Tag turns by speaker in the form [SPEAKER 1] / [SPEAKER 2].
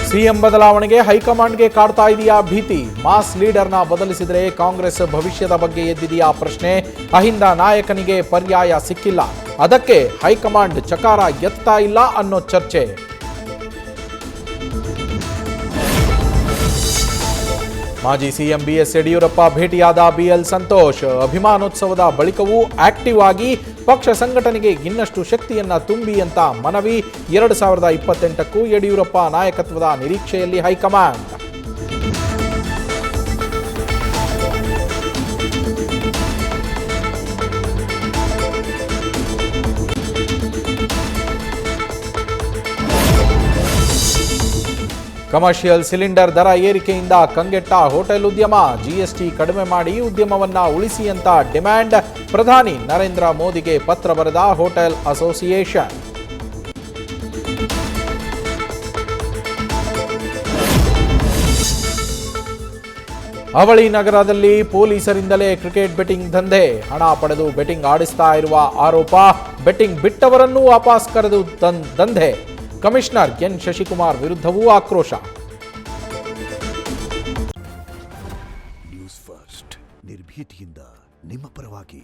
[SPEAKER 1] CM ಬದಲಾವಣೆಗೆ ಹೈಕಮಾಂಡ್ಗೆ ಕಾಡ್ತಾ ಇದೆಯಾ ಭೀತಿ? ಮಾಸ್ ಲೀಡರ್ನ ಬದಲಿಸಿದರೆ ಕಾಂಗ್ರೆಸ್ ಭವಿಷ್ಯದ ಬಗ್ಗೆ ಎದ್ದಿದೆಯಾ ಪ್ರಶ್ನೆ? ಅಹಿಂದ ನಾಯಕನಿಗೆ ಪರ್ಯಾಯ ಸಿಕ್ಕಿಲ್ಲ, ಅದಕ್ಕೆ ಹೈಕಮಾಂಡ್ ಚಕಾರ ಎತ್ತಾ ಇಲ್ಲ ಅನ್ನೋ ಚರ್ಚೆ. ಮಾಜಿ ಸಿಎಂ ಬಿಎಸ್ ಯಡಿಯೂರಪ್ಪ ಭೇಟಿಯಾದ ಬಿಎಲ್ ಸಂತೋಷ್. ಅಭಿಮಾನೋತ್ಸವದ ಬಳಿಕವೂ ಆಕ್ಟಿವ್ ಆಗಿ ಪಕ್ಷ ಸಂಘಟನೆಗೆ ಇನ್ನಷ್ಟು ಶಕ್ತಿಯನ್ನ ತುಂಬಿ ಅಂತ ಮನವಿ. 2028ಕ್ಕೂ ಯಡಿಯೂರಪ್ಪ ನಾಯಕತ್ವದ ನಿರೀಕ್ಷೆಯಲ್ಲಿ ಹೈಕಮಾಂಡ್. ಕಮರ್ಷಿಯಲ್ ಸಿಲಿಂಡರ್ ದರ ಏರಿಕೆಯಿಂದ ಕಂಗೆಟ್ಟ ಹೋಟೆಲ್ ಉದ್ಯಮ. ಜಿಎಸ್ಟಿ ಕಡಿಮೆ ಮಾಡಿ ಉದ್ಯಮವನ್ನ ಉಳಿಸಿ ಅಂತ ಡಿಮ್ಯಾಂಡ್. ಪ್ರಧಾನಿ ನರೇಂದ್ರ ಮೋದಿಗೆ ಪತ್ರ ಬರೆದ ಹೋಟೆಲ್ ಅಸೋಸಿಯೇಷನ್. ಅವಳಿ ನಗರದಲ್ಲಿ ಪೊಲೀಸರಿಂದಲೇ ಕ್ರಿಕೆಟ್ ಬೆಟ್ಟಿಂಗ್ ದಂಧೆ. ಹಣ ಪಡೆದು ಬೆಟ್ಟಿಂಗ್ ಆಡಿಸ್ತಾ ಇರುವ ಆರೋಪ. ಬೆಟ್ಟಿಂಗ್ ಬಿಟ್ಟವರನ್ನೂ ವಾಪಸ್ ಕರೆದು ದಂಧೆ. ಕಮಿಷನರ್ ಎನ್ ಶಶಿಕುಮಾರ್ ವಿರುದ್ಧವೂ ಆಕ್ರೋಶ.
[SPEAKER 2] ನ್ಯೂಸ್ ಫಸ್ಟ್ ನಿರ್ಭೀತಿಯಿಂದ ನಿಮ್ಮ ಪರವಾಗಿ.